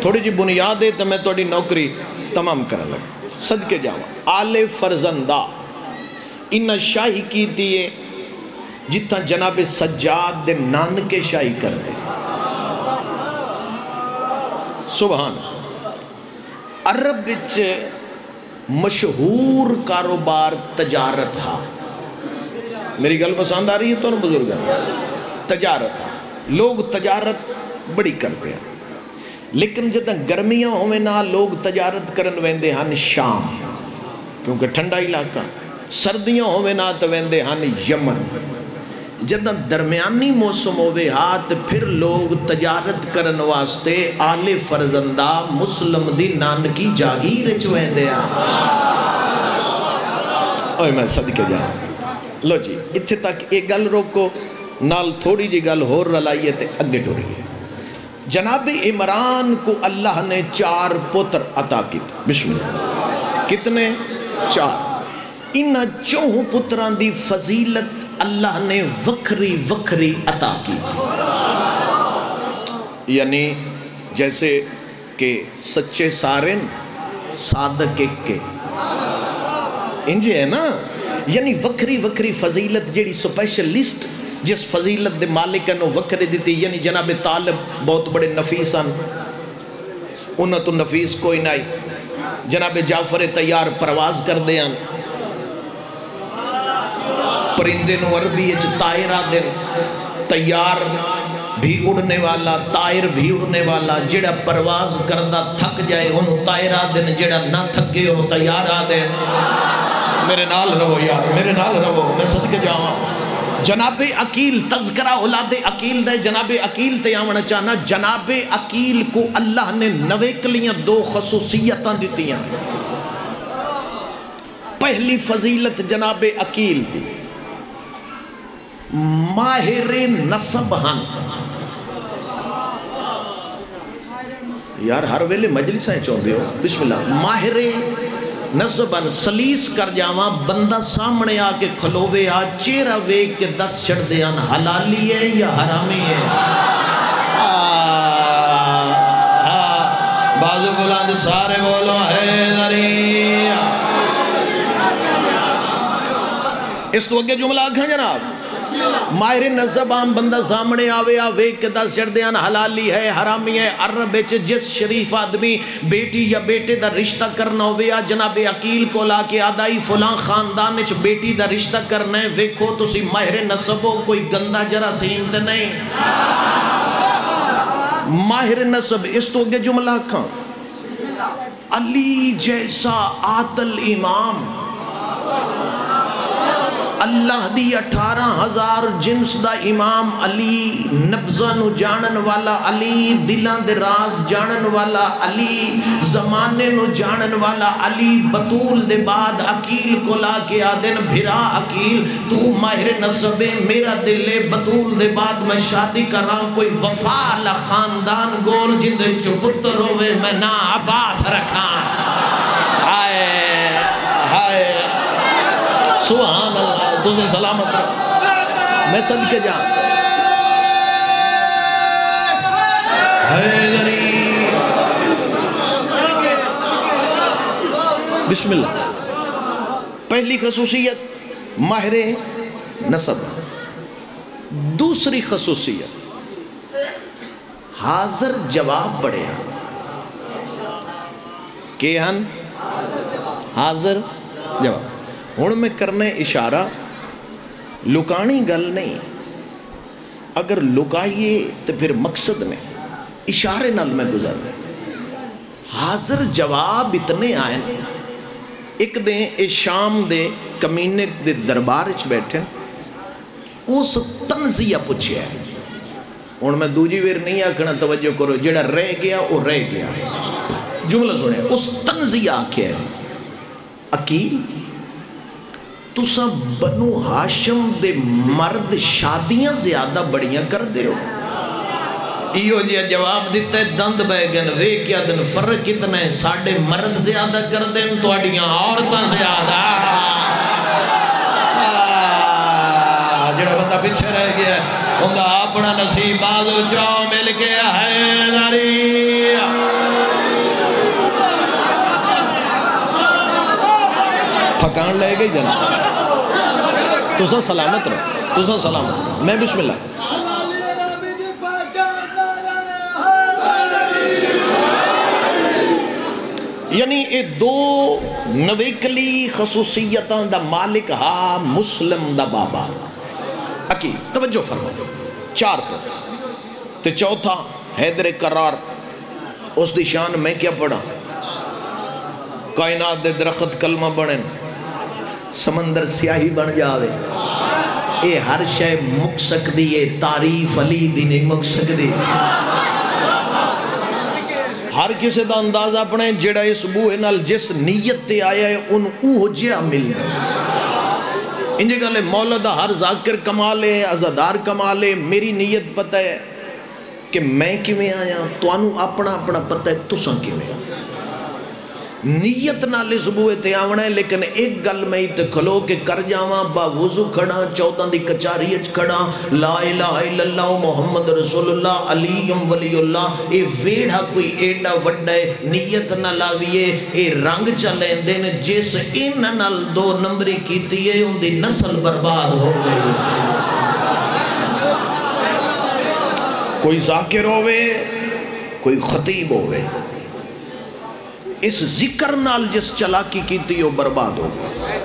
تھوڑی جی بنیاد ہے تو میں تھوڑی نوکری تمام کرنے لگا. صدقے جاواں آل فرزندہ انہاں شاہی کی دیئے جتنا جناب سجاد دے نانکے شاہی کر دے. سبحان. عرب بچ مشہور کاروبار تجارت ہا. میری گل پسند آ رہی ہے تو بزرگ تجارت ہا. لوگ تجارت بڑی کرتے ہیں لیکن جدہ گرمیاں ہوئے نا لوگ تجارت کرن ویندے ہن شام کیونکہ ٹھنڈا علاقہ. سردیاں ہوئے نا تو ویندے ہن یمن. جدہ درمیانی موسم ہوئے ہاتھ پھر لوگ تجارت کرن واسطے آل فرزندہ مسلم دی نانکی جاگیر چویندے ہاں. اوہ میں صدقے جا. لو جی اتھے تک ایک گل روکو نال تھوڑی جی گل ہور رلائیے تے اگے ڈوری ہے. جناب عمران کو اللہ نے 4 پتر عطا کی تھے. بسم اللہ. کتنے؟ 4. انہاں 4 پتران دی فضیلت اللہ نے وکھری وکھری عطا کی تھی. یعنی جیسے کہ سچے سارن صادق ایک کے انجھے ہے نا. یعنی وکھری وکھری فضیلت جیڑی سپیشلسٹ جس فضیلت دے مالکن و وکھری دیتی. یعنی جناب طالب بہت بڑے نفیسان انہاں تو نفیس کوئی نائی. جناب جعفر تیار پرواز کر دیاں پرندے نو عربی اچھ طائرہ دن. تیار بھی اڑنے والا طائر بھی اڑنے والا. جڑا پرواز کردہ تھک جائے انہوں طائرہ دن. جڑا نہ تھکے انہوں تیارہ دن. میرے نال رہو یار میرے نال رہو میں صدقے جاواں. جناب عقیل تذکرہ اولاد عقیل دے. جناب عقیل تے آمنا چاہنا. جناب عقیل کو اللہ نے نویکلیاں 2 خصوصیتاں دیتیاں. پہلی فضیلت جناب عقیل دی ماہر نسب ہن. یار ہر ویلے مجلسیں چاہتے ہو. بسم اللہ. ماہر نسب ہن. سلیس کر جاواں بندہ سامنے آ کے کھلوے آ چہرہ ویک کے 10 چھڑ دے ہن حلالی ہے یا حرامی ہے. بازو بلند سارے بولو حیدری. اس تو اگے جملہ آکھاں جناب. ماہر نسب عام بندہ سامنے آوے آوے کہ 10 چھڑ دے ہن حلالی ہے حرامی ہے. عرب وچ جس شریف آدمی بیٹی یا بیٹے دا رشتہ کرنا ہوئے آ جناب عقیل کو لا کے آدائی فلان خاندان وچ بیٹی دا رشتہ کرنا ہے. ویکھو تسی ماہر نسب ہو کوئی گندہ جراثیم تے نہیں. ماہر نسب. اس تو اگے جملہ کھاں. علی جیسا عادل امام. اللہ دی 18,000 جنس دا امام علی. نبضہ نو جانن والا علی. دلان دے راز جانن والا علی. زمانے نو جانن والا علی. بطول دے بعد عقیل کو لا کے آدن بھرا عقیل تو ماہر نسب میرا دلے. بطول دے بعد میں شادی کران کوئی وفال خاندان گول جندے چو پتر ہوئے میں نا عباس رکھان. ہائے ہائے سبحان اللہ. تجھے سلامت رہا. میں صدقے جا. حیدری. بسم اللہ. پہلی خصوصیت ماہر نسب. دوسری خصوصیت حاضر جواب بڑے ہیں. کہ ہن حاضر جواب. ہن میں کرنے اشارہ لکانی گل نہیں. اگر لکائیے تو پھر مقصد نہیں. اشارے نال میں گزر رہے. حاضر جواب اتنے آئیں. ایک دیں اے شام دے کمینے دے دربار اچھ بیٹھیں اس تنزیہ پوچھے ہے. ہن میں دوجی ویر نہیں آکھنا توجہ کرو. جڑا رہ گیا وہ رہ گیا. جملہ سنے. اس تنزیہ آکھے ہے عقیل تُسا بنو ہاشم دے مرد شادیاں زیادہ بڑیاں کر دے ہو. ایو جی جواب دیتا ہے دند بیگن وے کیا دن فرق کتنا ہے. ساڑھے مرد زیادہ کر دیں تو اڈیاں عورتاں زیادہ. جڑا بندہ پیچھے رہ گیا ہے اندھا اپنا نصیب بازو چاہو مل کے حیدری. پکان لے گئی جناب تسا سلامت رہو تسا سلامت میں بسم اللہ یعنی اے دو نویکلی خصوصیتاں دا مالک ہا مسلم دا بابا اکی توجہ فرمائے 4 پر تے چوتھا حیدر کرار اس دی شان میں کیا پڑھا کائنات دے درخت کلمہ بڑھن سمندر سیاہی بن جاوے اے ہر شے مک سکدی اے تعریف علی دی نہیں مک سکدی ہر کسی دا اندازہ اپنے جڑا اس بوئے نال جس نیت تے آیا ہے ان اوہ جیا مل گئے انجھے گلے مولا دا ہر ذاکر کمالے عزادار کمالے میری نیت پتہ ہے کہ میں کیویں آیا تو انو اپنا اپنا پتہ ہے تساں کیویں نیت نال اس بوئے تے آونا ہے لیکن ایک گل میں ہی تے کھلو کہ کر جاواں با وضو کھڑا 14 دی کچاری اچ کھڑا لا الہ الا اللہ محمد رسول اللہ علی ولی اللہ اے ویڑا کوئی ایڈا وڈا ہے نیت نہ لاویے اے رنگ چلیں دین جس ان نال 2 نمبری کیتی ہے ان دی نسل برباد ہو گئی کوئی ذاکر ہوئے کوئی خطیب ہوئے اس ذکر نال جس چلاکی کی تھی وہ برباد ہو گئی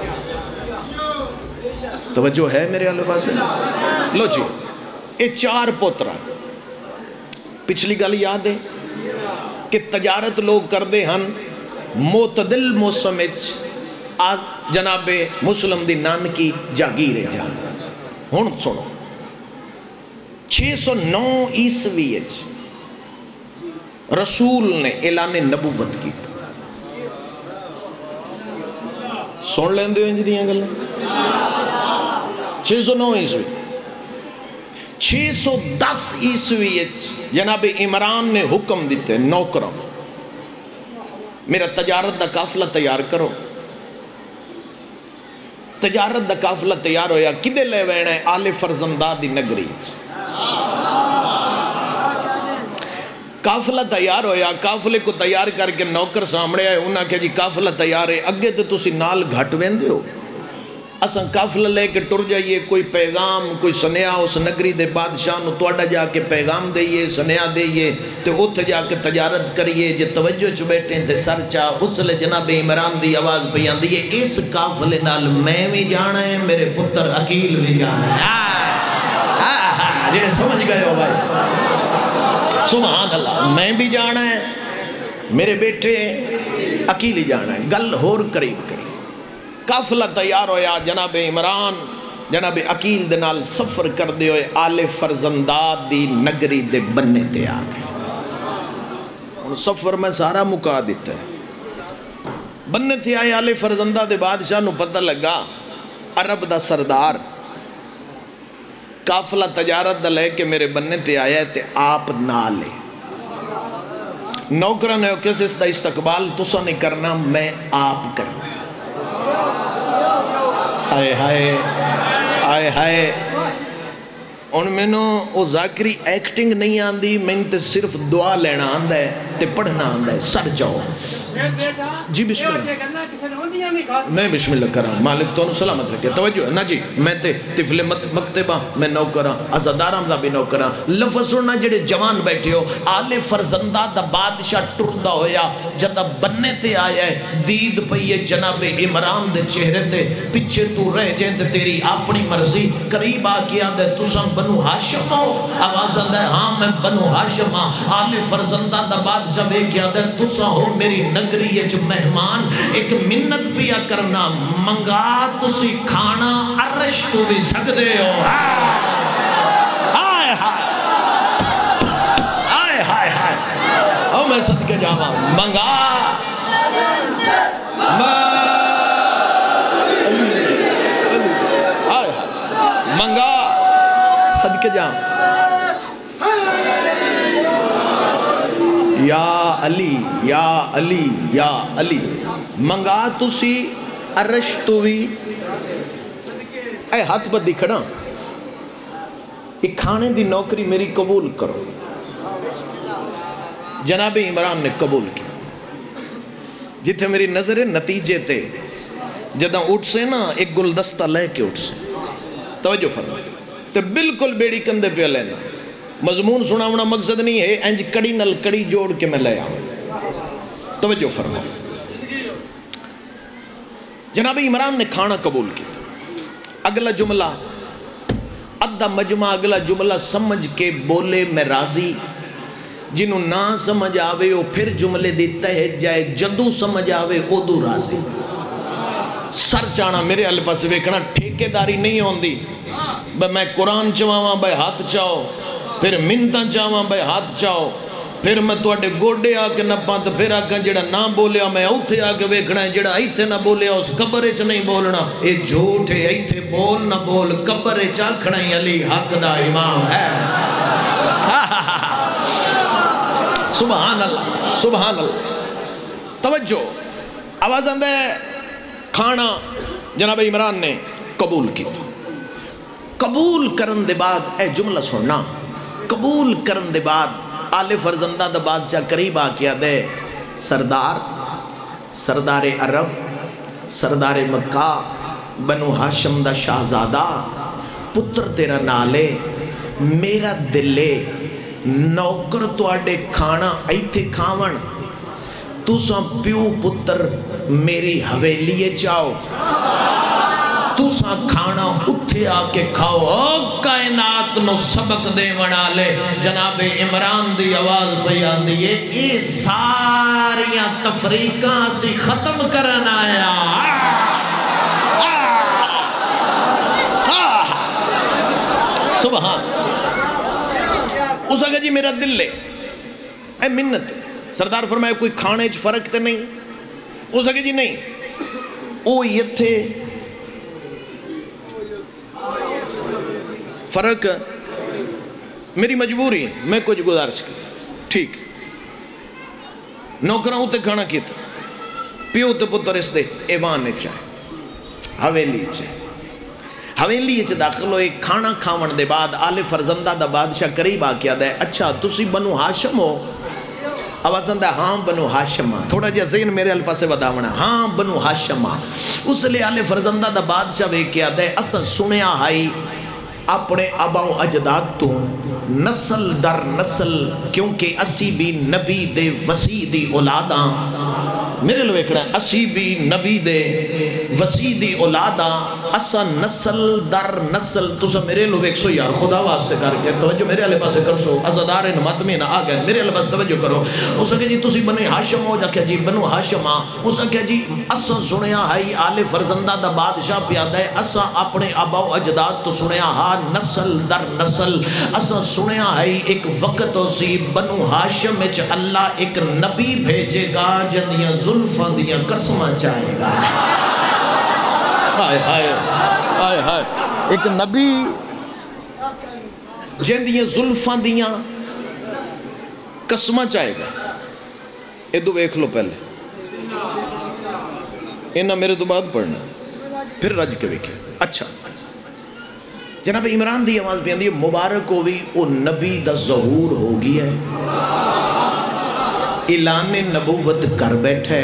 توجہ ہے میرے اللہ پاس لو جی یہ 4 پوترہ پچھلی گل یاد ہے کہ تجارت لوگ کر دے ہن معتدل موسم جناب مسلم دی نانکی جاگیرے جانا ہون سنو 609 عیسوی رسول نے اعلان نبوت کی سن لیں دے انج دیاں گلیں 609 عیسوی 610 عیسوی جناب عمران نے حکم دیتے نوکروں میرا تجارت دا قافلہ تیار کرو تجارت دا قافلہ تیار ہویا کدے لے وینے آل فرزندہ دی نگری قافلہ تیار ہویا قافلے کو تیار کر کے نوکر سامنے آئے انہاں کہ جی قافلہ تیار ہے اگے تو تسی نال گھٹ ویندے ہو اساں قافلہ لے کے ٹر جائیے کوئی پیغام کوئی سنیا اس نگری دے بادشاہ نو توڑا جا کے پیغام دئیے سنیا دئیے تے اتھ جا کے تجارت کریے جے توجہ چ بیٹھیں تے سر چاہ اس لے جناب عمران دی آواز پہ آندی ہے اس قافلے نال میں بھی جانا ہے میرے پتر عقیل بھی جانا ہے جنہیں سمجھ گئے ہو بھائی سبحان اللہ میں بھی جانا ہے میرے بیٹے عقیلی جانا ہے گل ہور قریب قریب قافلہ تیار ہویا جناب عمران جناب عقیل دے نال سفر کر دے ہوئے آل فرزنداد دی نگری دے بننے تے آگئے ان سفر میں سارا مکا دیتا ہے بننے تے آئے آل فرزندہ دے بادشاہ نو پتہ لگا عرب دا سردار قافلہ تجارت دا لے کے میرے بننے تے آیا تے آپ نہ لے نوکرہ نے کس اس دا استقبال تسا نہیں کرنا میں آپ کرنا آئے ہائے آئے ہائے ان میں نو وہ ذاکری ایکٹنگ نہیں آندی میں تے صرف دعا لینا آندہ ہے تے پڑھنا آندہ ہے سر جاؤ جی بسم اللہ میں بسم اللہ کرا مالک تو انہوں سلامت رکھے توجہ ہے نا جی میں تے طفل مکتبہ میں نوکرا عزادارم دا بھی نوکرا لفظ سننا جڑے جوان بیٹھے ہو آل فرزندہ دا بادشاہ ٹردہ ہویا جدہ بننے تے آیا ہے دید پہیے جناب عمران دے چہرے تے پچھے تو رہ جائیں تے تیری اپنی مرضی قریب آکیا دے تو سم بنو ہاشم ہو آواز آدھا ہے ہاں میں بنو ہاشم ہاں آل فرزندہ دا بادشاہ بے کیا دے تو سا ہو میری نگری ہے جو مہمان ایک منت پیا کرنا منگا تسی کھانا عرش تو بھی سکدے ہو آئے ہائے ہائے ہائے او میں صدقے جاواں منگا منگا صدقے جاواں یا علی یا علی یا علی منگا تسی عرش تو بھی اے ہاتھ بدی کھڑا ایک کھانے دی نوکری میری قبول کرو جناب عمران نے قبول کی جتھے میری نظر نتیجے تے جدہ اٹھ سے نا ایک گلدستہ لے کے اٹھ سے توجہ فرما تو بالکل بیڑی کندے پہ لینا مضمون سنا ہونا مقصد نہیں ہے انج کڑی نل کڑی جوڑ کے میں لے آؤں توجہ فرما جناب عمران نے کھانا قبول کیا اگلا جملہ ادھا مجمع اگلا جملہ سمجھ کے بولے میں راضی جنہوں نہ سمجھ آوے وہ پھر جملے دی تہج جائے جدو سمجھ آوے او دو راضی سر چانا میرے علی پاس ویکھنا ٹھیکے داری نہیں ہوندی میں قرآن چواواں بھائی ہاتھ چاہو پھر منتاں چاہواں بھائی ہاتھ چاہو پھر میں توڑے گوڑے آکے نہ پانت پھر آکے جڑا نہ بولیا میں اوتھے آکے ویکھنا ہے جڑا ایتھے نہ بولیا اس قبرے چ نہیں بولنا اے جھوٹ ہے ایتھے بول نہ بول قبرے چاکھنا ہی علی حق دا امام ہے سبحان اللہ سبحان اللہ توجہ آواز آندہ ہے کھانا جناب عمران نے قبول کی قبول کرن دے بعد اے جملہ سننا قبول کرن دے بعد آل فرزندہ دا بادشاہ قریب آکیا دے سردار عرب سردار مکہ بنو ہاشم دا شاہزادہ پتر تیرا نالے میرا دلے نوکر توڑے کھانا ایتھے کھاون تو ساں پیو پتر میری حویلیے چاہو تو ساں کھانا اتھے آکے کھاؤ کائنات نو سبق دے منالے جناب عمران دی آواز بیان دیئے اے ساریاں تفریقاں سی ختم کرن آیا سبحان اس آگے جی میرا دل لے اے منت سردار فرمائے کوئی کھانے چ فرق تے نہیں اس آگے جی نہیں او یہ تھے فرق میری مجبوری ہے میں کچھ گزارش کی ٹھیک نوکروں ہوتے کھانا کی تھا پیو تے پتر اس دے ایوان نے چاہے حویلی چاہے داخل ہوئے کھانا کھاون دے بعد آل فرزندہ دا بادشاہ قریب آکیا دے اچھا تسی بنو ہاشم ہو آوازندہ ہاں بنو ہاشم تھوڑا جا ذہن میرے الپا سے بداونا ہاں بنو ہاشم اس لئے آل فرزندہ دا بادشاہ بے کیا دے اصل سنیا ہائی اپنے آبا و اجداد تو نسل در نسل کیونکہ اسی بھی نبی دے وسیع دی اولاداں میرے لوگ ایک رہا ہے اسی بھی نبی دے وسیع دی اولاداں اسا نسل در نسل تو سا میرے لوگ ایک سو یار خدا واسطے کر کے توجہ میرے علیہ پاسے کر سو ازادار نماتمی نہ آگئے میرے علیہ پاسے توجہ کرو اس کہ جی تسی بنو ہاشم ہو جا کہ جی بنو ہاشم اس کہ جی اسا سنیا ہائی آل فرزندہ دا بادشاہ پیادہ ہے اسا اپنے آبا و اجداد تو سنیا ہا نسل در نسل اسا سنیا ہائی ایک وقت ہو سی بنو ہاشم میں اللہ ایک نبی بھیجے گا جنیاں ظلفان دیاں قسمہ چاہے گا ہائے ہائے ہائے ہائے ایک نبی جنیاں ظلفان دیاں قسمہ چاہے گا ادھو ایک لو پہلے انہا میرے تو بعد پڑھنا پھر رج کے ویکھے اچھا جناب عمران دی آواز بھی اندھی مبارک ہوئی او نبی دا ظہور ہو گیا ہے اعلان نبوت کر بیٹھے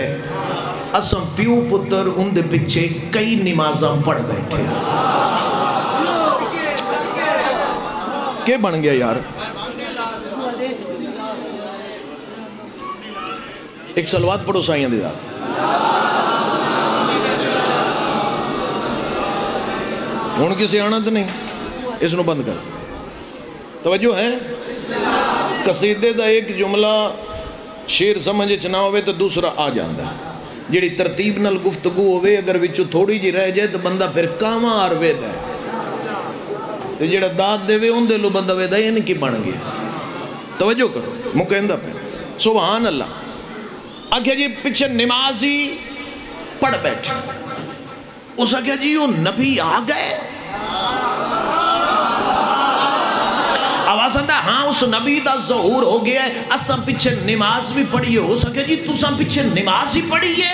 اسم پیو پتر ان دے پچھے کئی نمازاں پڑھ بیٹھے کیا بن گیا یار ایک سلوات پڑھو سائیاں دے دار ہون کسی آنا تو نہیں اس نو بند کر توجہ ہے قصیدے دا ایک جملہ شیر سمجھے چنا ہوئے تو دوسرا آ جاندہ جیڑی ترتیب نال گفتگو ہوئے اگر وچو تھوڑی جی رہ جائے تو بندہ پھر کاما آروے دا ہے تو جیڑا داد دے وے ان دے لو بندہ وے دا یہ نہیں کی بن گیا توجہ کرو مکہندہ پہ سبحان اللہ آگیا جی پچھے نمازی پڑھ بیٹھے اس آگیا جی وہ نبی آ گئے آواز آتا ہے ہاں اس نبی دا ظہور ہو گیا ہے، اساں پیچھے نماز بھی پڑھیے، ہو سکے جی تساں پیچھے نماز ہی پڑھیے؟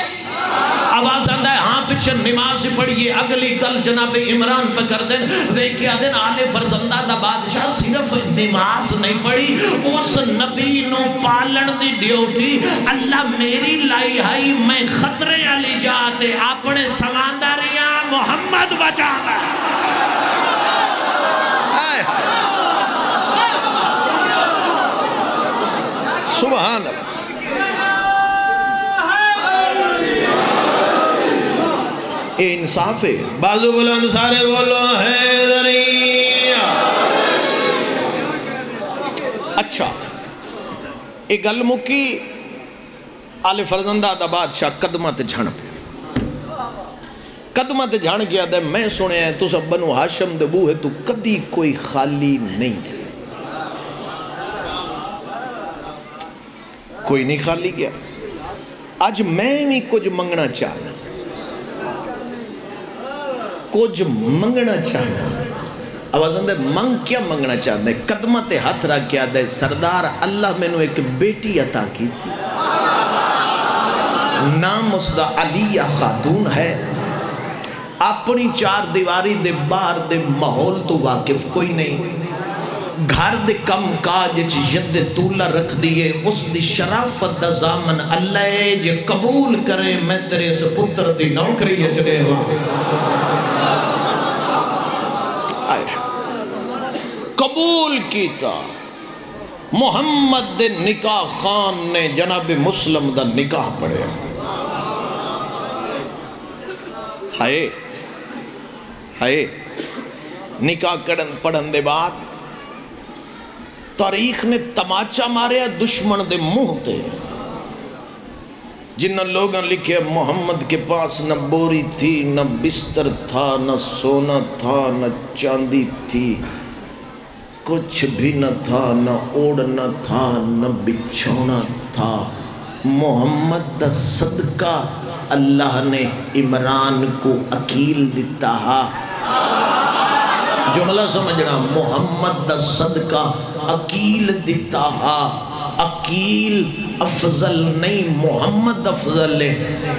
آواز آتا ہے ہاں پیچھے نماز ہی پڑھیے۔ اگلی گل جناب عمران پہ کر دیں، ویکیا دن آل فرزندہ دا بادشاہ صرف نماز نہیں پڑھی، اس نبی نو پالن دی ڈیوٹی اللہ میری لائی ہائی، میں خطرے علی جاتے اپنے سمانداریاں محمد بچانا۔ سبحان اللہ۔ اے انصاف ہے، بازو بلند سارے بولو حیدریہ۔ اچھا ایک گل مکی، آل فرزندہ دا بادشاہ قدمہ تے جھڑ پہ، قدمہ تے جھڑ گیا دے میں سنے ہیں تو سب بنو ہاشم دے بو ہے تو کدی کوئی خالی نہیں گیا، کوئی نہیں خالی گیا۔ آج میں بھی کچھ منگنا چاہنا، کچھ منگنا چاہنا۔ آواز اندے منگ کیا منگنا چاہنا ہے؟ قدمہ تے ہاتھ رکھ کیا دے سردار اللہ میں نے ایک بیٹی عطا کی تھی، نام اس دا علیہ خاتون ہے، اپنی چار دیواری دے باہر دے ماحول تو واقف کوئی نہیں، گھر دے کم کاج ید طولہ رکھ دیئے، اس دی شرافت دا زامن اللہ جے قبول کرے میں تیرے سے پتر دی نوکری اجرے ہوں۔ قبول کیتا محمد دے نکاح خان نے جناب مسلم دا نکاح پڑھے، ہائے ہائے نکاح پڑھن دے بعد تاریخ نے تماچا ماریا دشمن دے منہ تے، جنہ لوگاں لکھے محمد کے پاس نہ بوری تھی، نہ بستر تھا، نہ سونا تھا، نہ چاندی تھی، کچھ بھی نہ تھا، نہ اوڑنا تھا، نہ بچھونا تھا، محمد دا صدقہ اللہ نے عمران کو عقیل دیتا ہے۔ جملہ سمجھنا، محمد دا صدقہ عقیل دیتا ہے، عقیل افضل نہیں محمد افضل ہے،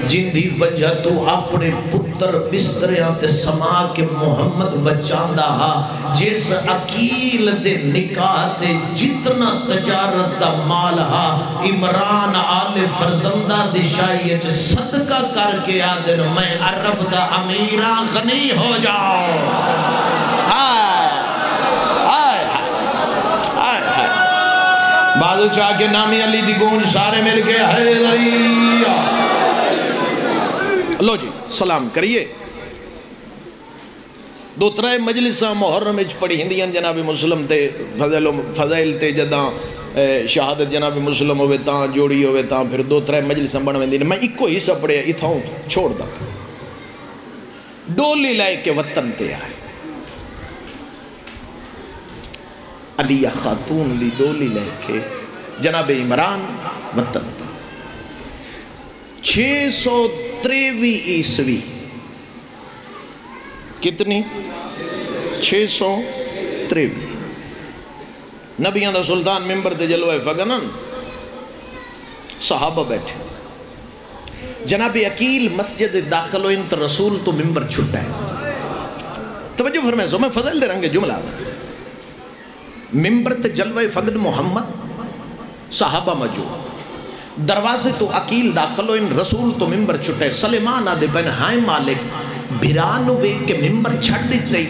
جن دی وجہ تو اپنے پتر بستریاں تے سما کے محمد بچاندہ ہا، جس عقیل دے نکاح تے جتنا تجارت دا مال ہا، عمران آل فرزندہ دی شائعت صدقہ کر کے آدن میں عرب دا امیران غنی ہو جاؤ۔ بازو چاہ کے نامی علی دی گونج سارے مل کے حیدریہ۔ لو جی سلام کریے۔ دو ترائے مجلسہ محرم اچ پڑھی ہندیاں جناب مسلم تے فضائل تے جداں شہادت جناب مسلم ہوئے تاں جوڑی ہوئے تاں پھر دو ترائے مجلسہ بڑھویں دین میں ایک کو حصہ پڑھے اتھاؤں چھوڑ دا ڈولی لائے کے وطن تے آئے، علیہ خاتون دی ڈولی لے کے جناب عمران وطن 623 عیسوی کتنی 623 نبیان دا سلطان ممبر تے جلوہ فگنن صحابہ بیٹھے، جناب عقیل مسجد داخل ہوئے تو رسول تو ممبر چھٹا ہے۔ توجہ فرمائے سو میں فضل دے رنگے جملہ ممبر تے جلوہ فگن محمد صحابہ موجود، دروازے تو عقیل داخل ہوئے رسول تو ممبر چھٹے، سلیمان آدھے بن ہائے مالک بھیرانو وے کے ممبر چھڑ دیتے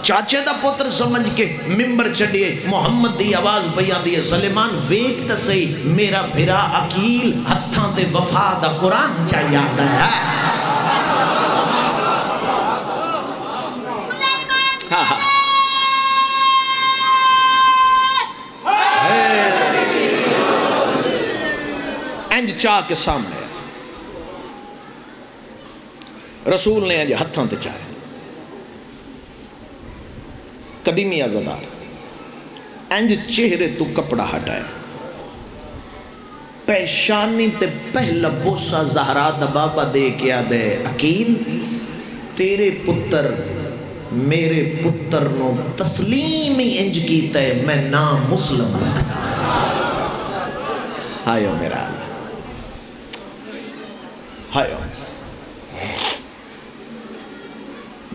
چاچے دا پتر سمجھ کے ممبر چھڑیے، محمد دی آواز بیان دیئے سلیمان ویک تسے میرا بھیرا عقیل ہتھاں تے وفا دا قرآن چاہیے آتا ہے۔ ہاں ہاں انج چاہ کے سامنے رسول نے انج ہتھاں تے چاہے قدیمی آزادار انج چہرے تو کپڑا ہٹائے، پیشانی تے پہلا بوسا زہرا دا بابا دے کے آدھے عقیل تیرے پتر میرے پتر نو تسلیم ہی انج کیتا ہے میں نام مسلم رکھتا ہائیو میرا اللہ ہائیو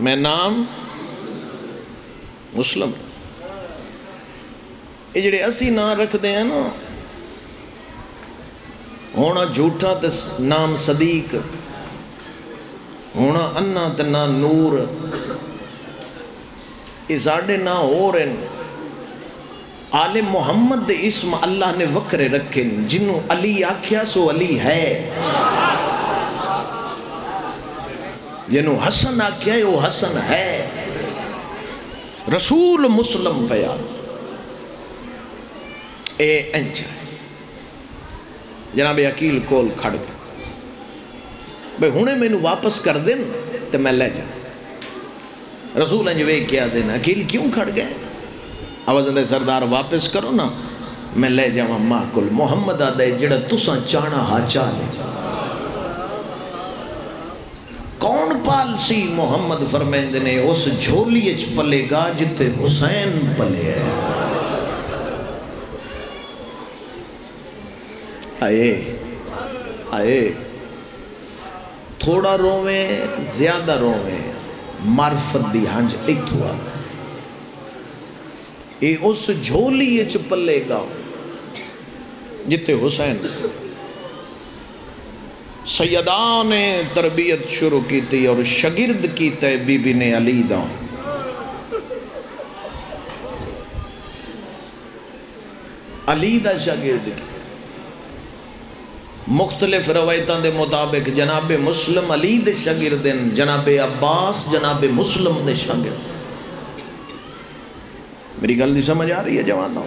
میں نام مسلم یہ جڑے اسی نام رکھ دے ہیں نا ہونا جھوٹا تے نام صدیق ہونا انا تے نا نور یہ ساڑھے نا ہو رہے ہیں آل محمد دے اسم اللہ نے وکرے رکھیں جنہوں علی آکھیا سو علی ہے جنہوں حسن آکھیا ہے وہ حسن ہے رسول مسلم پیا اے انج جناب عقیل کول کھڑ گئے بھئی ہونے میں انہوں واپس کر دیں تو میں لے جا رسول انجوے کیا دینا عقیل کیوں کھڑ گئے آواز اندھے سردار واپس کرو نا میں لے جاؤں ماں کل محمد آدھے جڑا تساں چانا ہا چالے کون پالسی محمد فرمیند نے اس جھولی اچ پلے گا جتے حسین پلے ہے آئے تھوڑا رویں زیادہ رویں معرفت دی ہنج ایک ہوا اے اس جھولی اچ پلے گا جتے حسین سیدان نے تربیت شروع کی تھی اور شگرد کی تے بی بی نے علی دا علی دا شگرد کی مختلف روایتان دے مطابق جناب مسلم علی دے شاگردن جناب عباس جناب مسلم دے شاگرد میری گل دی سمجھ آ رہی ہے جوانوں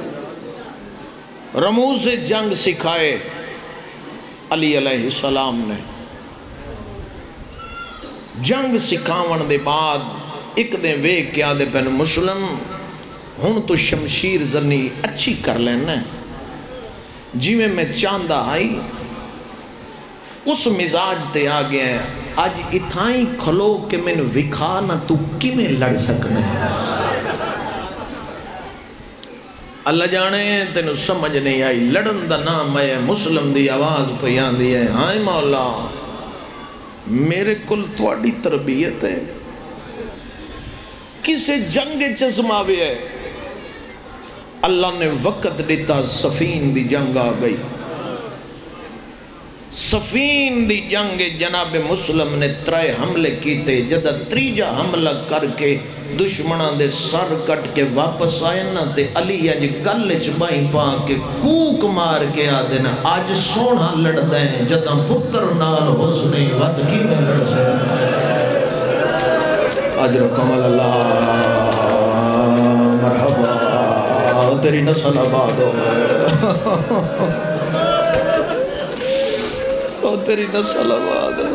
رموز جنگ سکھائے علی علیہ السلام نے جنگ سکھاون دے بعد ایک دن ویک کیا دے پہن مسلم ہن تو شمشیر زنی اچھی کر لینا جی میں چاندہ آئی اس مزاج تے آ گیا ہے آج اتھائیں کھلو کہ میں نے وکھا نہ تو کی میں لڑ سکنے اللہ جانے تینو سمجھ نہیں آئی لڑن دا نام ہے مسلم دی آواز پیان دی ہے ہائے مولا میرے کل تواڈی تربیت ہے کسے جنگ چسماوے ہے اللہ نے وقت دیتا سفین دی جنگ آ گئی سفین دی جنگ جناب مسلم نے 3 حملے کیتے جدہ 3 حملہ کر کے دشمنان دے سر کٹ کے واپس آئے نا تے علی آج گلے چبائیں پا کے کوک مار کے آدھے نا آج سونا لڑ دیں جدہ پتر نال حسنی ود کی میں لڑ سے اجرکم اللہ مرحبا تیری نسل آباد ہو تیری نسل آباد ہے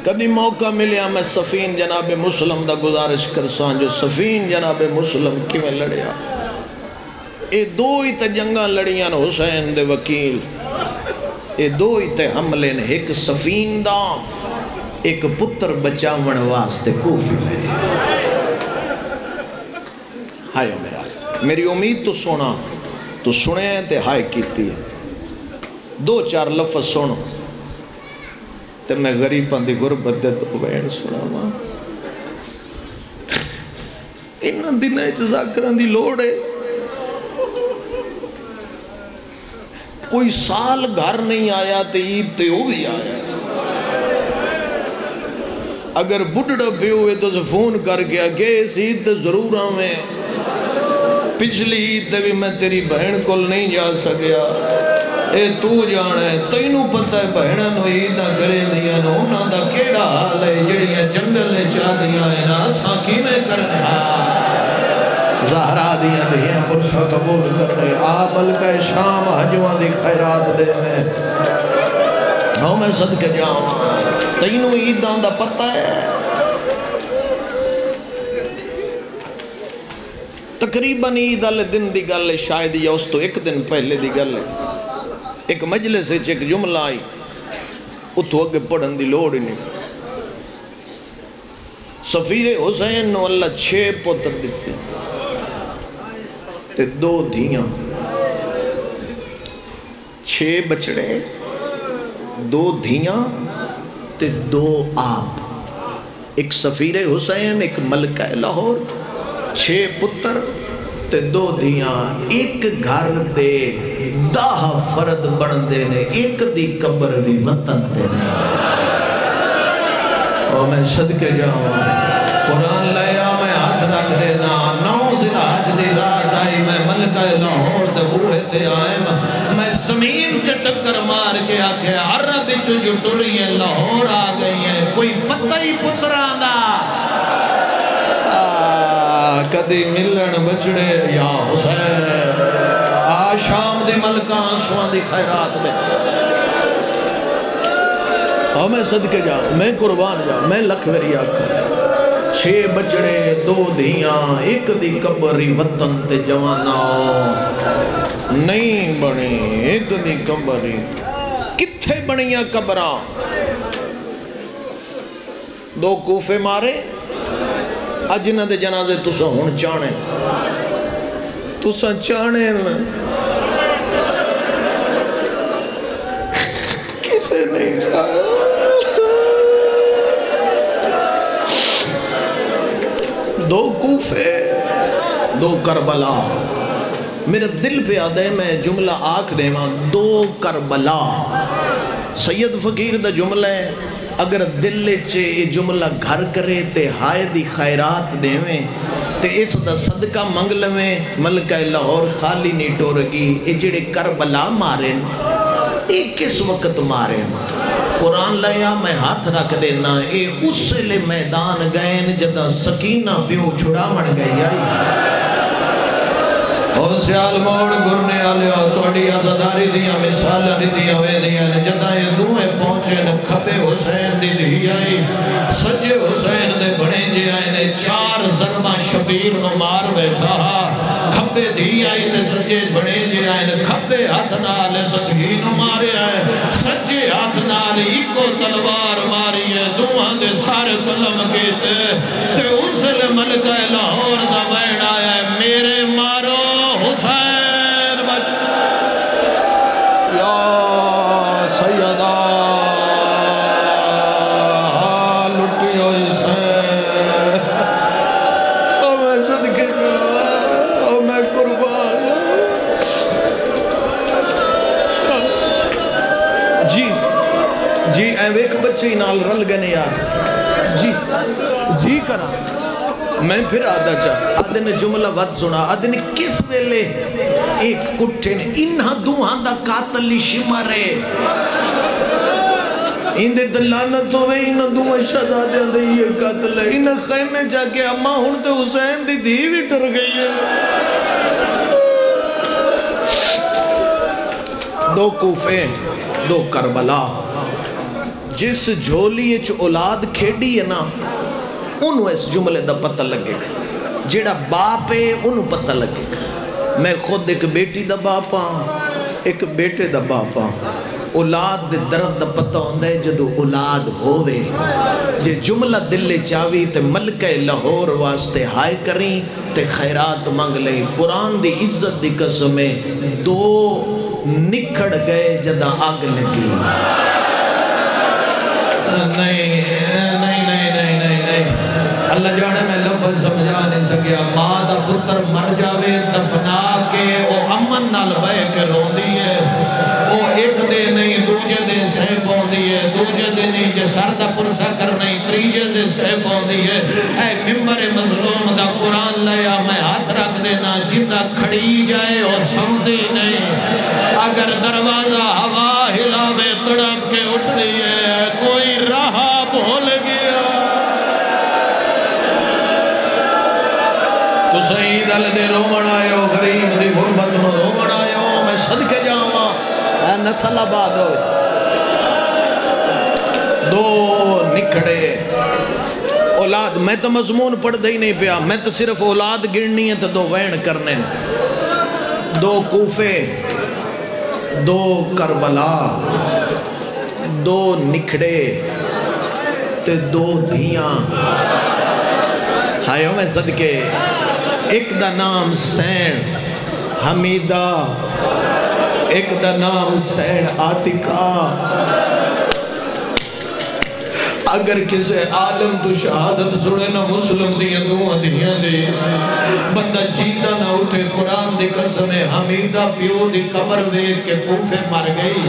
کبھی موقع ملیا میں سفین جناب مسلم دا گزارش کرسان جو سفین جناب مسلم کی میں لڑیا اے 2 ہی تے جنگاں لڑیاں حسین دے وکیل اے 2 ہی تے حملے نے ایک سفین دا ایک پتر بچاون واسطے کوفی لڑیا ہائے میرا میری امید تو سونا تو سنے ہیں تے ہائے کیتی ہے 2-4 لفظ سنو تے میں غریباں دی غربت دے تو بین سنا ماں انہاں دنہ ذاکران دی لوڑ ہے کوئی سال گھر نہیں آیا تے عید تے ہو بھی آیا اگر بڑھڑا پہ ہوئے تو سے فون کر گیا گئے اس عید تے ضرور آویں پچھلی عید تے بھی میں تیری بہن کل نہیں جا سکیا اے تو جانا ہے تینوں پتہ ہے بہنہ نو عیدہ کرے دیا نو انہاں دا کیڑا حال ہے جڑیاں جنگل نے چاہ دیا ہے نا اساں کی میں کرنے زہرا دیا دیا پرشا قبول کرنے آپ ملکہ شام حجوہ دی خیرات دے میں ہاں میں صدقے جاؤں تینوں عیدہ دا پتہ ہے تقریباً عید والے دن دی گل ہے شاید یا اس تو 1 دن پہلے دی گل ہے ایک مجلس ایک جملہ آئی اتو اگے پڑھن دی لوڑ ہی نہیں سفیر حسین نو اللہ 6 پتر دیتے تے 2 دھیاں، 6 بچڑے 2 دھیاں تے 2 آپ، ایک سفیر حسین، ایک ملکہ لاہور، 6 پتر تے 2 دھیاں، ایک گھر دے 10 فرد بن دے نے، ایک دی قبر بھی وطن دے نے۔ اور میں صدقے جاؤں قرآن لیا میں ہاتھ رکھ دینا، 9 ذی-الحج دی رات آئی، میں ملکہ لاہور دے بوہے تے آئے، میں زمین تے ٹکر مار کے آکھے عرب جو ٹری ہیں لاہور آ گئی ہیں، کوئی پتہ ہی پتران دا کدی ملن بچڑے یا حسین، شام دی ملکہ آنسوان دی خیرات میں۔ اور میں صدقے جاؤں، میں قربان جاؤں، میں لکھ وری آکھا، 6 بچڑے 2 دھیاں، ایک دی قبری وطن تے جوانا نہیں بنی، ایک دی قبری کتھے بنیاں قبران؟ 2 کوفے مارے، اجنہ دے جنازے تسا ہون چانے، تسا چانے میں کسے نہیں چاہے۔ 2 کوفے 2 کربلا، میرے دل پہ آدھے میں جملہ آکھ دے ماں 2 کربلا، سید فقیر دا جملہ ہے، اگر دل چے یہ جملہ گھر کرے تے ہائے دی خیرات دیویں تے اس دا صدقہ منگ لویں، ملکہ لاہور خالی نہیں ٹورگی۔ یہ جڑے کربلا مارن یہ کس وقت مارن؟ قرآن لیا میں ہاتھ رکھ دینا، اے اس لے میدان گئن جدہ سکینہ پیوں چھڑا من گئی آئی۔ اور سیال موڑ گرنے آلیا توڑی آزاداری دیا مثالہ دیا ہوئے دیا، جدہ یہ دوئے پہنچے نہ کھپے حسین دی دی آئی، سجے حسین دے بڑے جے آئے نے 4 ضربہ شبیر نو مار بیٹھا، کھپے دی آئی نے سجے بڑے جے آئے نے کھپے ہاتھ نالے سدھی نو مارے آئے، سجے ہاتھ نالے ایکو تلوار ماری ہے، دوہاں دے سارے ظلم کیتے تے اسل ملکہ لاہور دا بین آیا ہے، میرے مارو حسین بچ یا سیدہ لٹی ہوئی حسین، او میں صدقے جاؤں، او میں قربان جی اے ایک بچے نال رل گنے یار جی کرا میں پھر آدھا چاہ آدھے نے جملہ وقت سنا، آدھے نے کس ویلے ایک کٹھے نے انہاں دوہاں دا قاتلی شمارے اندے دلانت ہوئے انہاں دوہاں شہزادے اندے یہ قاتل ہے، انہاں خیمے جا کے اماں ہونتے حسین دی دیوی ٹر گئی ہے۔ 2 کوفے 2 کربلا، جس جھولی اچ اولاد کھیڑی ہے نا انہوں اس جملے دا پتہ لگے گا، جیڑا باپ ہے انہوں پتہ لگے گا۔ میں خود ایک بیٹی دا باپ ہاں، ایک بیٹے دا باپ ہاں، اولاد دے درد دا پتہ ہوندہ ہے جدو اولاد ہووے، جے جملہ دل چاوی تے ملکہ لاہور واسطے ہائے کریں تے خیرات مانگ لیں۔ قرآن دی عزت دی قسمیں 2 نکھڑ گئے جدہ آگ لگی، نہیں اللہ جانے میں لفظ سمجھا نہیں سکیا، ماں دا پتر مر جاوے دفنا کے او امن نال بے کے رو دیئے، او ایک دے نہیں دوجہ دے سیب ہو دیئے، دوجہ دے نہیں جے سر دا پرسا کر نہیں تریجہ دے سیب ہو دیئے۔ اے ممبر مظلوم دا قرآن لیا میں ہاتھ رکھ دینا، جدہ کھڑی جائے اور سمدی نہیں، اگر دروازہ ہوا ہلاوے تڑپ کے اٹھ دیئے، کوئی راہ بھول گیا۔ تو سعید دے رومن آئے ہو، غریب دی غربت میں رومن آئے ہو، میں صدقے جاؤں اے نسل آباد ہوئے۔ 2 نکھڑے اولاد، میں تو مضمون پڑھ دے ہی نہیں پیا، میں تو صرف اولاد گرنی ہے تو 2 وین کرنے، 2 کوفے 2 کربلا، 2 نکھڑے تے 2 دھیاں، آئیو میں صدقے ایک دا نام سین حمیدہ ایک دا نام سین آتکا اگر کسے عالم تو شہادت سنے نہ مسلم دیا دعا دنیا دے بندہ جیتا نہ اٹھے قرآن دی قسم حمیدہ پیو دی قبر ویر کے کوفے مر گئی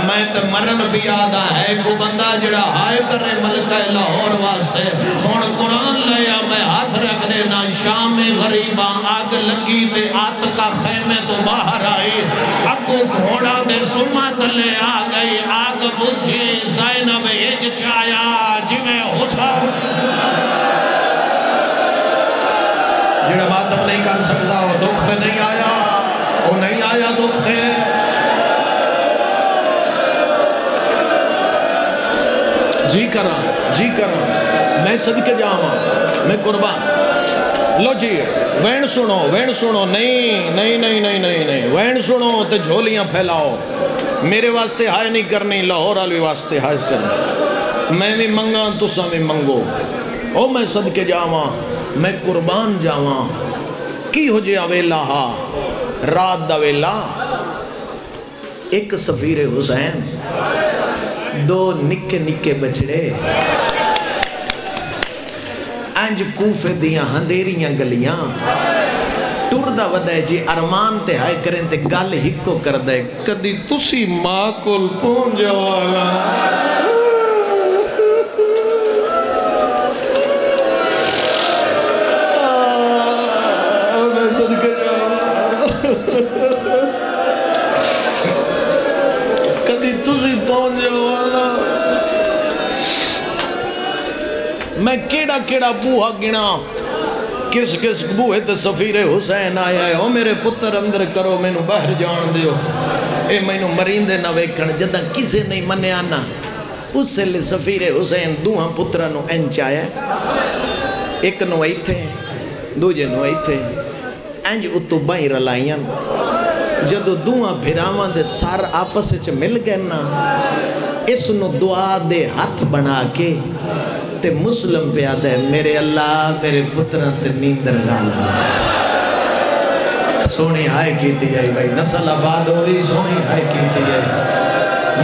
میں تو مرن بھی آدھا ہے کو بندہ جڑا ہائے کرے ملکہ لاہور واسطے ہون قرآن لیا میں ہاتھ رکھ دینا شام غریباں آگ لگی دے آتکا خیمے تو باہر آئی اگو گھوڑا دے سما تلے آ گئی آگ بجھی زینب ایک چایا جی میں حسن جڑا بات اب نہیں کر سکتا وہ دکھتے نہیں آیا وہ نہیں آیا دکھتے جی کرا میں صدقے جاواں میں قربان لو جی وین سنو نہیں وین سنو تے جھولیاں پھیلاؤ میرے واسطے ہائے نہیں کرنی لاہور والی واسطے ہائے کرنی میں بھی منگا تساں بھی منگو او میں صدقے جاواں میں قربان جاواں کی ہو جے ویلا ہا رات دا ویلا ایک سفیر حسین دو نکے نکے بچڑے انج کوفے دیاں ہندیریاں گلیاں ٹور دا ودائے جی ارمان تے ہائے کریں تے گال ہکو کر دے کدی تسی ماں کول پونجا والا میں صدقے کدی تسی پونجا والا میں کیڑا بوہا گنا کس بوہے تے سفیر حسین آیا ہے او میرے پتر اندر کرو میں نو باہر جان دیو اے میں نو مرین دے نہ ویکھن جدہ کسے نہیں منے آنا اس سے لئے سفیر حسین دوہاں پترہ نو انچ آیا ایک نو آئی تھے دوجے نو آئی تھے انج اتو بائی رلائیاں جدو دوہاں بھیراواں دے سار آپس چھ مل گئے نا اس نو دعا دے ہاتھ بنا کے تے مسلم پہ آدھے میرے اللہ میرے پتران تے نیندر غالب سونی ہائے کیتی ہے بھائی نسل آباد ہوئی سونی ہائے کیتی ہے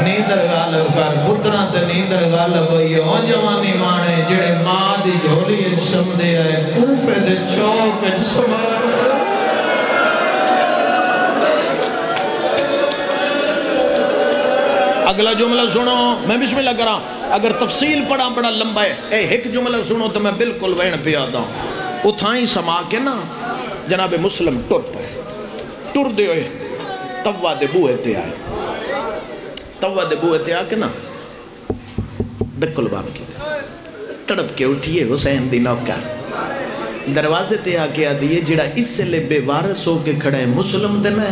نیندر غالب کر پتران تے نیندر غالب ہوئی اون جوانی مانے جڑے ماں دی جھولی سم دے آئے کوفے دے چوک سمار اگلا جملہ سنو میں بسم اللہ کرا اگر تفصیل پڑھا بڑا لمبا ہے اے ایک جملہ سنو تو میں بالکل وین پہ آتا ہوں اتھائیں سما کے نا جناب مسلم ٹر پائے ٹر دے ہوئے توہ دے بوئے تے آئے کے نا دکل باب کی تڑپ کے اٹھئے حسین دی نوکر دروازے تے آ کے آدھئے جڑا اس سے لے بے وارث ہو کے کھڑا ہے مسلم دے میں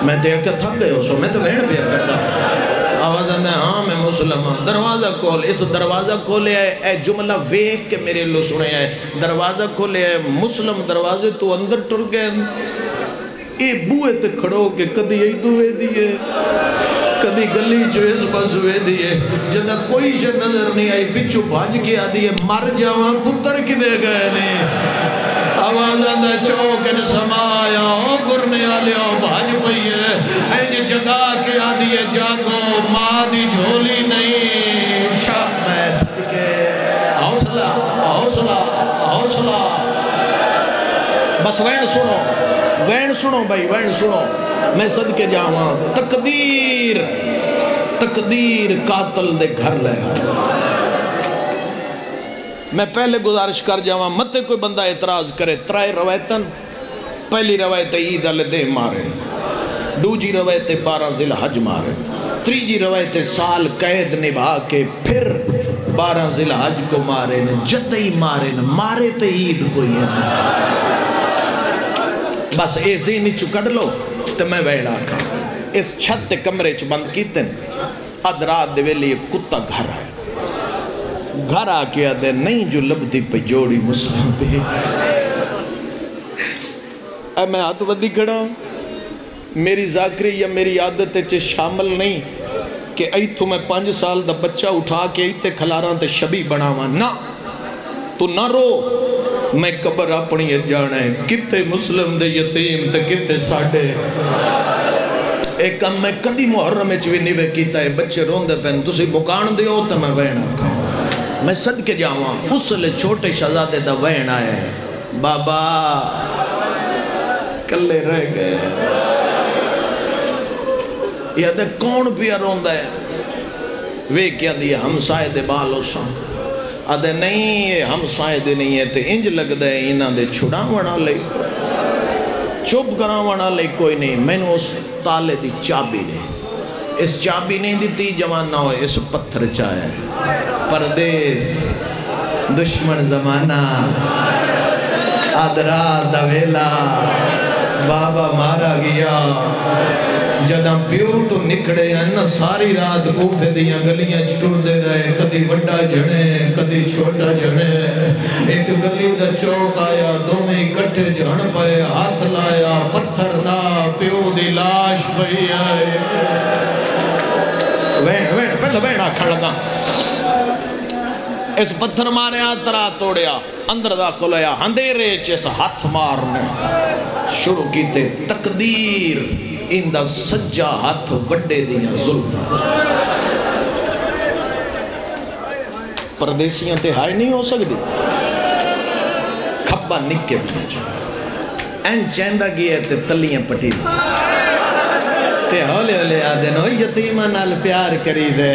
میں دیکھ کے تھک گئے ہو سو میں تو وین پہ کرتا آواز آندھا ہے ہاں میں مسلم ہوں دروازہ کھول اس دروازہ کھولے آئے اے جملہ ویک کے میرے لو سنے آئے دروازہ کھولے آئے مسلم دروازے تو اندر ٹر گئے اے بوئے تے کھڑو کے کدی ای دوئے دیئے کدی گلی چویس پاس ہوئے دیئے جدہ کوئی شے نظر نہیں آئی پچھو بھاج کے آدھئے مر جاواں پتر کی دے گئے نہیں آواز آندھا چوکن سمایا ہو گرنے آلے ہو بھاج پئیے اینج جگہ کے آدھئے جاگو ماں دی جھولی نہیں شاہ میں صدقے حوصلہ بس وین سنو بھائی وین سنو میں صدقے جاواں تقدیر قاتل دے گھر لے میں پہلے گزارش کر جاواں متے کوئی بندہ اعتراض کرے ترائے روایتاں پہلی روایت عید علی دے مارے دوجی روایت 12 ذی الحج مارے تریجی روایت سال قید نبھا کے پھر 12 ذی الحج کو مارے جدہی مارے تے عید کوئی ہے بس اے زینی چکڑ لو تو میں ویڑا کھا اس چھت کمرے چ بند کیتے ادرات دے ویلی ایک کتا گھر آئے گھر آ کے آدھے نہیں جو لبدی پہ جوڑی مسلم پہ اے میں ہاتھ ودی کھڑا میری ذاکری یا میری عادت چے شامل نہیں کہ ایتھو میں 5 سال دا بچہ اٹھا کے ایتے کھلاراں تے شبی بناواں نہ تو نہ رو میں قبر اپنی جانا ہے کتے مسلم دے یتیم تے کتے ساڑے ایک کم میں کدی محرم بھی نہیں کیتا ہے بچے رون دے پہن تسی مکان دیو تا میں وینا کھاؤں میں صدقے جاواں اس لئے چھوٹے شہزادے دا وین آیا ہے بابا کلے رہ گئے یہ دے کون پیا رون دے وے کیا دیا ہمسائے دے بالو ساں آدھے نہیں یہ ہمسائے دے نہیں ہے تے انج لگ دے انہاں دے چھڑا وڑا لے چوب کرا وڑا لے کوئی نہیں میں نے اس تالے دی چابی دے اس چابی نہیں دیتی جوان نہ ہوئے اس پتھر چاہے پردیس دشمن زمانہ آدرا دویلا بابا مارا گیا جداں پیو تو نکڑے ہیں ساری رات کوفے دیاں گلیاں چٹور دے رہے کدی وڈا جھنے کدی چھوٹا جھنے ایک گلی دا چوک آیا دو میں اکٹھے جھن پائے ہاتھ لایا پتھر لا پیو دی لاش پئی آئے وین پہلے وین آکھڑ لگا اس پتھر مارے آترا توڑیا اندر داخل آیا ہندیرے چیسا ہاتھ مارنے شروع کیتے تقدیر اندہ سجا ہاتھ وڈے دیاں ظلفہ پردیسیاں تے ہائے نہیں ہو سکتی کھبا نکے دیاں جو این چیندہ گیا تے تلیاں پٹی دی تے ہولے ہولے آدھے نو یتیمہ نال پیار کری دے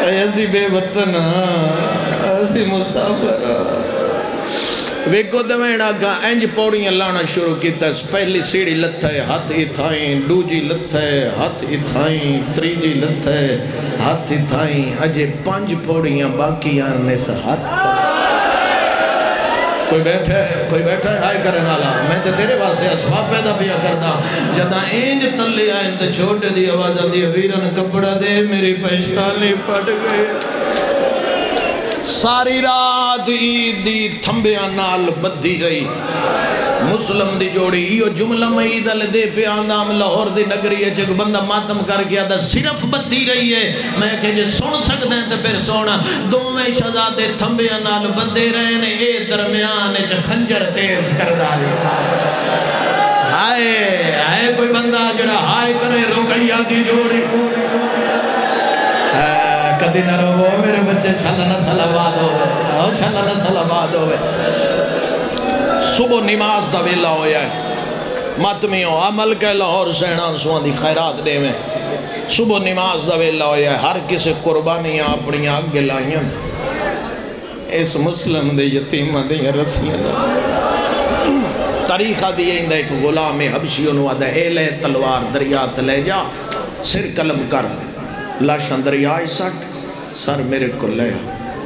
ایسی بے وطن ایسی مسافر ویکو دوینا گا انج پوڑیاں لانا شروع کیتا ہے پہلی سیڑھی لتھ ہے ہاتھ اتھائیں دوجی لتھ ہے ہاتھ اتھائیں تریجی لتھ ہے ہاتھ اتھائیں اجے 5 پوڑیاں باقی آنے سے ہاتھ کوئی بیٹھا ہے آئے کرنے والا میں تے تیرے واسطے اسباب پیدا پیا کردا جدہ انج تلے آئیں تے چھوٹے دی آواز آدھی ویرن کپڑا دے میری پہشانی پڑ گئے ساری رات عید دی تھمبیاں نال بدھی رہی مسلم دی جوڑی یہ جملہ میں عید علی دے پہ آندام لاہور دی نگری ہے چک بندہ ماتم کر گیا دا صرف بدھی رہی ہے میں کہ جے سن سکتے ہیں تو پھر سونا دو میں شہزادے تھمبیاں نال بدھے رہے نے اے درمیان چ خنجر تیز کر داری ہائے کوئی بندہ جڑا ہائے کرے رقیہ دی جوڑی کدی نہ رو میرے بچے شلنہ صلوات ہوئے شلنہ صلوات ہوئے صبح نماز دا ویلا ہویا ہے ماتمیوں عمل کے لاہور سینان سوان دی خیرات دے میں صبح نماز دا ویلا ہویا ہے ہر کسی قربانیاں اپنی آگ لائیاں اس مسلم دے یتیمہ دے رسیاں تاریخہ دیئے اندہ ایک غلام حبشی انہوں آدھا اے لے تلوار دریات لے جا سر قلم کر لاشاں دریائی سٹ سر میرے کو لے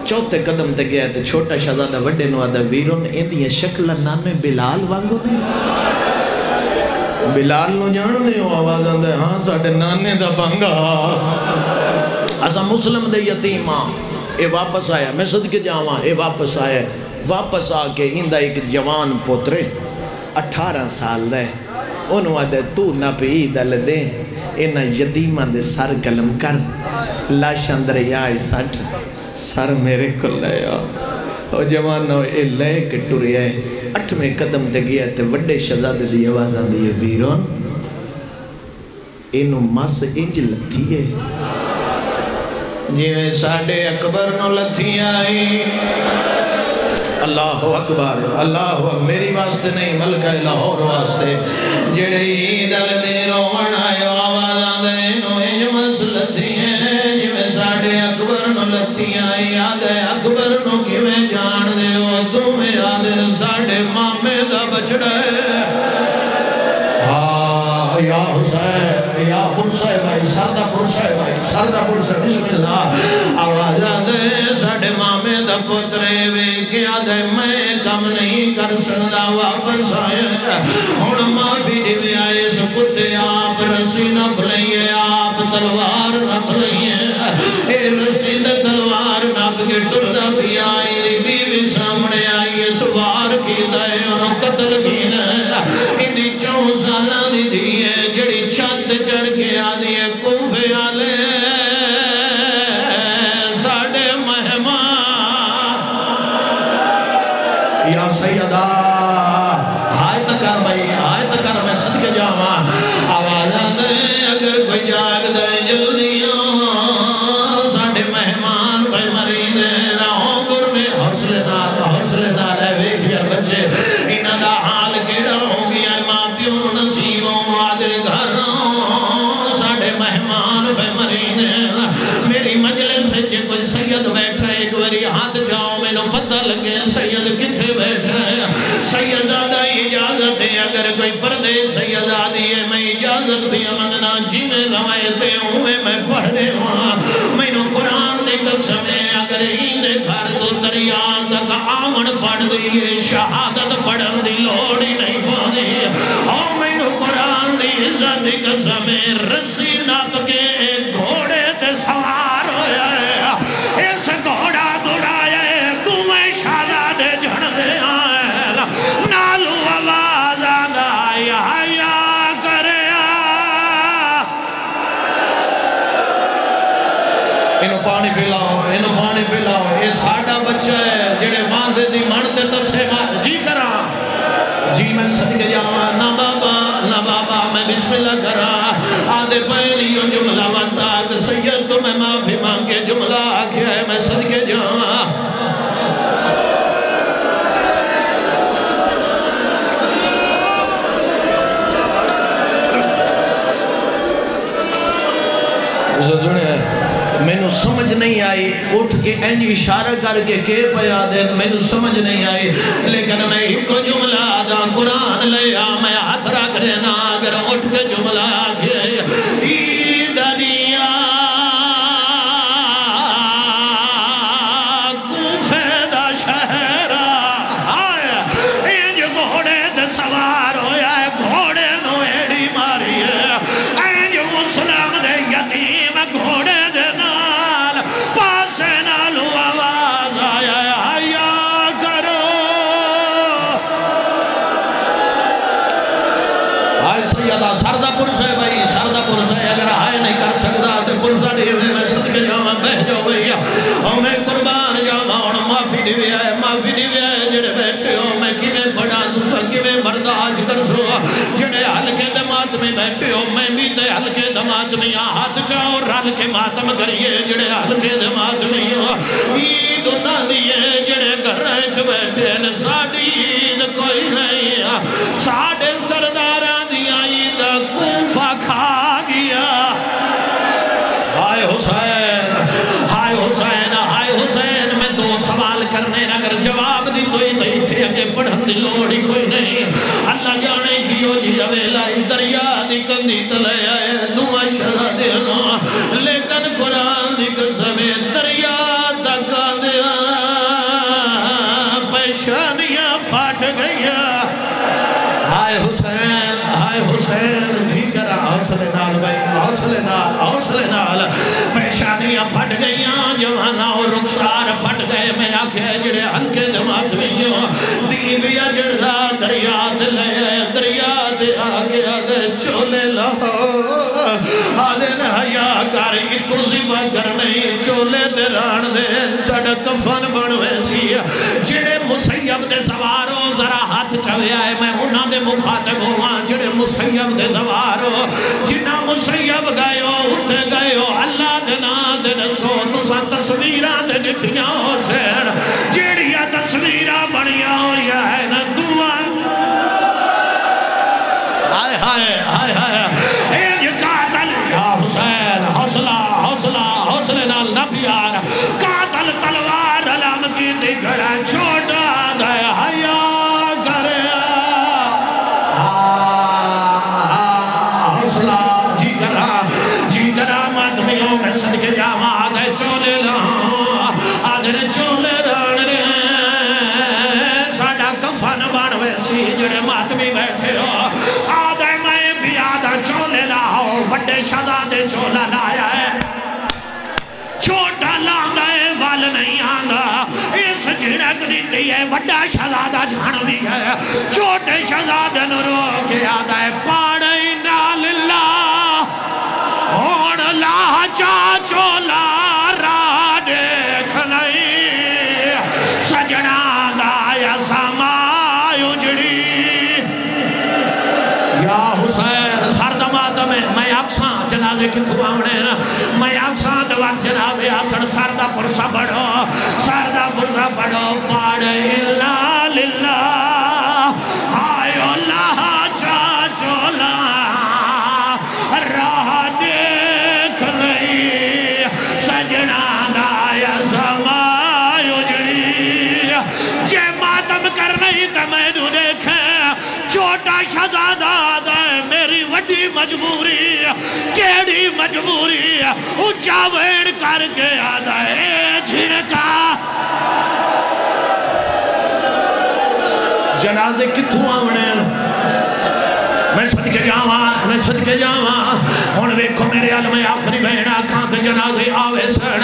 چوتھے قدم تے گیا تے چھوٹا شہزادہ وڈے نو آدھا ویرون ایندی شکل نامے بلال وانگو نہیں بلال نو جان دے ہو آواز آندھے ہاں ساڑھے نانے دا بانگا اسا مسلم دے یتیمہ اے واپس آیا میں صدقے جاواں اے واپس آیا واپس آ کے ایندہ ایک جوان پوترے 18 سال دے انہوں آدھے تو نہ پہ عید علی دے اینا یتیمہ دے سر قلم کر لاشاں دریائی سٹ سر میرے کو لے او جوانو اے لے کے ٹوری ہے 8ویں قدم تے گیا تے وڈے شہزادے دی آواز آندھی ہے ویرون اینو مس انج لتھی ہے جیویں ساڑھے اکبر نو لتھی آئی اللہ اکبر میری واسطے نہیں ملکہ لاہور واسطے جڑے عید علی دے روان آئے آواز آندھے نو انج مس لتھی ہے جیویں ساڑھے اکبر نو لتھی آئی آدھے اکبر نو کیویں جان دے ہو تمہیں آدھے ساڑھے مامے دا بچڑا ہے یا حسین یا پرسے بھائی سردہ پرسے بسم اللہ آواز آدھے ساڑھے مامے دا پترے وے کیا دے میں کم نہیں کر سکتا واپس آئے ہون معافی دیوے آئے سکتے آپ رسی نہ پلئیے آپ تلوار نہ پلئیے اے رسی دے تلوار نہ پکے ٹردہ بھی آئی بیوی سامنے آئی سوار کی دائے انہوں قتل کی دائے انہی 4 سالہ دی دیئے جڑی چھت چڑھ کے آدھی کوفے آلے جی میں صدقے جاواں نہ بابا میں بسم اللہ کرا آدھے پہلیوں جملہ وطاق سید تو میں معافی مانگے جملہ آکھیا ہے میں صدقے جاواں میں نو سمجھ نہیں آئی اٹھ کے اینج اشارہ کر کے پیا دے میں نو سمجھ نہیں آئی لیکن میں ہی کو جملہ آدھا قرآن لیا میں ہاتھ رکھ دینا اگر اٹھ کے جملہ آگے ای دنیا کوفیدہ شہرہ اینج گھوڑے دے سوار ہویا ہے گھوڑے نو ایڈی ماری ہے اینج مسلم دے یتیم گھوڑے سردہ پرسے بھائی سردہ پرسے اگر ہائے نہیں کر سکتا تو پرسہ دیوے میں صدقے جاواں بہ جاؤ بھئی اور میں قربان جاواں اور معافی دیوے ہے جڑے بیٹھے ہو میں کیویں بڑا دوسرا کیویں برداشت کر سو جڑے ہلکے دمات میں بیٹھے ہو میں بھی تے ہلکے دمات میں ہاتھ چاہو رل کے ماتم کریے جڑے ہلکے دمات میں ہو عید نہ دیئے جڑے گھر چ بیٹھے ہیں ساڑی عید کوئی نہیں ساڑے سرداراں دیا عید کوفہ کھا گیا ہائے حسین ہائے حسین ہائے حسین میں دو سوال کرنے اگر جواب دی تو ہی تھے کہ پڑھن دی لوڑی کوئی نہیں اللہ جانے کیوں جی اویلائی دریا دی کندی تلے آئے دعا شرح دینا لیکن قرآن دی قسمیں دریا دکا دیا پیشانیاں پھاٹ گیا ہائے حسین جی کرا حوصلے نال بھائی حوصلے نال پیشانیاں پھٹ گئیاں جوانا اور رخسار پھٹ گئے میں آکھے جڑے ہلکے دماغ میں دیویا جڑا دریا دے آگے آدھے چولے لہو آدھے نہیا کاری تو زبا کر نہیں چولے دے ران دے سڑک کفن بڑھوے سی جڑے مسیب دے سواروں ذرا ہاتھ چوے آئے میں انہاں دے مخاطب ہوا جڑے مسیب دے سواروں جنہ مسیب گئے ہو اٹھے گئے ہو اللہ دے نا دے نسو تسا تصویران دے نٹھیاں ہو سیر جڑیا تصویران بڑھیا ہو یا ہے نا دعا ہائے ایج قاتل یا حسین حوصلہ نال نہ پیار قاتل تلوار علم کی دگڑا چھوٹا دے حیا کرے حوصلہ جی کرا مدمیوں میں صدقے جاواں آدھے چولے لہاں آدھے چولے ران رے ساڑا کفن بانوے سی جڑے ماتمی بیٹھے ہو آدھے میں بھی آدھا چولے لاؤ بڑے شہزادے چولا لایا ہے چھوٹا لاندہ ہے وال نہیں آندھا اس جھڑک دیتی ہے بڑا شہزادہ جھان بھی ہے چھوٹے شہزادے نو رو کے آدھا ہے پاڑی نال اللہ ہون لا چاچو لارا دیکھ نہیں سجنا دایا سمائے اجڑی یا حسین سردمات میں اکساں جنازے کی دعاونے میں اکساں دوار جنابے آسن سردہ پرسا بڑھو پاڑے اللہ للہ آئے اللہ چاچو راہ دیکھ رہی سجنا دایا سمائے اجڑی جے ماتم کر رہی تھا میں نے دیکھے چھوٹا شہزادہ آدھے میری وڈی مجبوری کیڑی مجبوری اچھا ویڑ کر کے آدھے جھڑکا جنازے کتھوں آونے میں صدقے جاواں ہون ویکھو میرے علم آخری بہن آکھاں تے جنازے آوے سن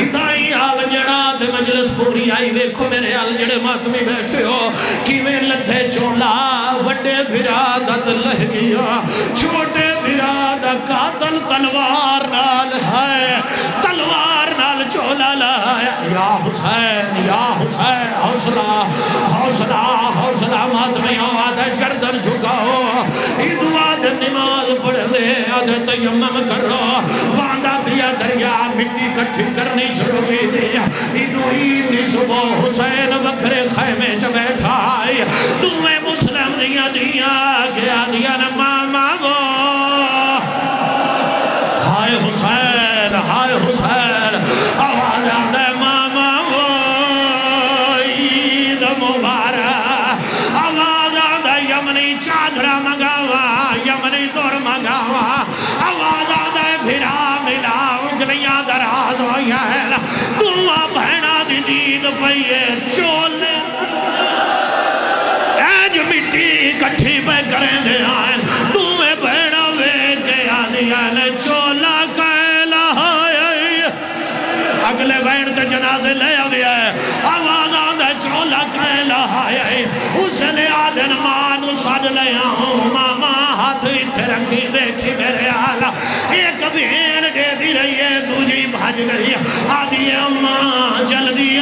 اتائی آل جناد مجلس پوری آئی ویکھو میرے علم جڑے ماتمی بیٹھے ہو کیویں لتھے چولا وڈے برادت لہ گیا چھوٹے برادت قاتل تلوار نال ہے تلوار نال چولا لہ یا حسین یا حسین حوصلہ حوصلہ حوصلہ ماتمیوں آدھے گردن جھکاؤ عیدو آدھے نماز پڑھ لے آدھے تیمم کرو واندہ پیا دریا مٹی کٹھی کرنی شروع کی دیا عیدو عید دی صبح حسین وکھرے خیمے چ بیٹھا آئی تمہیں مسلم دیا دیا گیا دیا نماز مانگو ہائے حسین آواز آدھے ماما وہ عید مبارک آواز آدھے یمنی چادرہ منگاوا یمنی دور منگاوا آواز آدھے بھرا ملا انگلیاں دراز ہویا ہے دعا بہنا دی دید پئیے چولے ایج مٹی کٹھی پہ کریں دے آئیں تمہیں بہنا وے کے آدھیاں چولا کہلا ہے اگلے بہن تے جنازے لے آویا ہے آواز آدھے چولا کہلا ہے اس نے آدھن مانو ساڑ لے آؤں ماما ہاتھ اتھے رکھی دیکھی میرے آلہ ایک بہن دے دی رہی ہے دوجی بھاج گئی آدھی اماں جلدی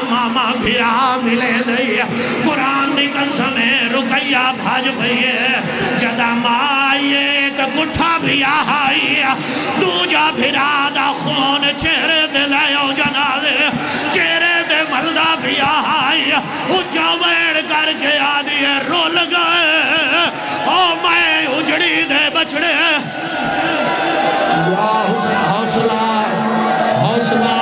ماما بھیرا ملے دئی قرآن دی قسمیں رکیہ بھاج بھئیے جدہ مائی ایک گٹھا بھی آئی دوجہ بھیرا دا خون چہرے دے لے او جنازے چہرے دے ملدہ بھی آئی اچھا ویڑ کر کے آدھی رول گئے او میں اجڑی دے بچڑے یا حوصلہ حوصلہ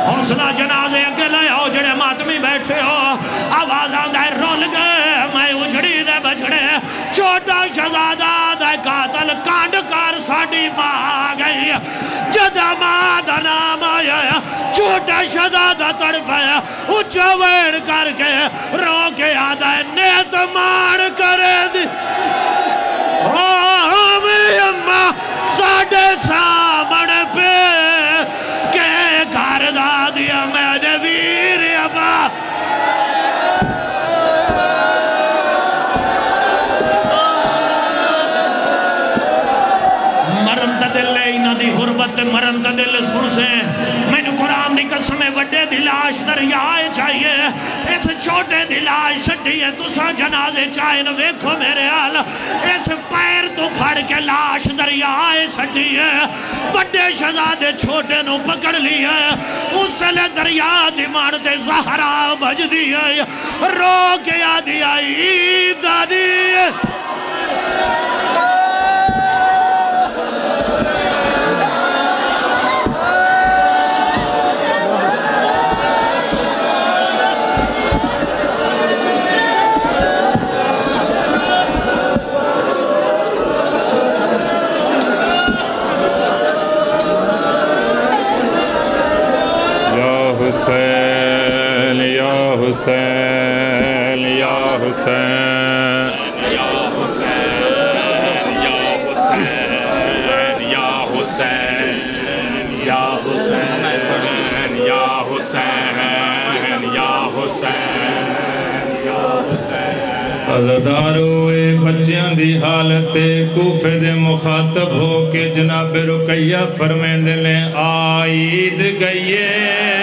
حوصلہ جنازے اگے لے او جڑے ماتمی بیٹھے ہو آواز آدھے رول گئے میں اجڑی دے بچڑے چھوٹا شہزادہ دے قاتل کانڈکار ساڑی ماں آگئی جدہ ماں دا نام آیا چھوٹا شہزادہ تڑپایا اچھا ویڑ کر کے رو کے آدھے نیت مار کرے دی ہمیں اممہ ساڑھے سامن پہ کہ گھر دا دیا میں نے ویر ابا مرم تا دل لے انہ دی غربت مرم تا دل سن سے میں نے قرآن دی قسمیں وڈے دلاش دریائے چاہیے اس چھوٹے دلاش شٹیے تسا جنازے چاہیے ویکھو میرے آل اس پیر تو پھڑ کے لاش دریائے سٹیے بڑے شہزادے چھوٹے نو پکڑ لیے اس لے دریا دی مانتے زہرا بج دیئے رو کے آدھی آئی دادی حسین یا حسین یا حسین یا حسین یا حسین یا حسین یا حسین یا حسین یا حسین یا حسین عزداروے بچیاں دی حالت کوفے دے مخاطب ہو کے جناب رقیہ فرمین دلیں آئید گئیے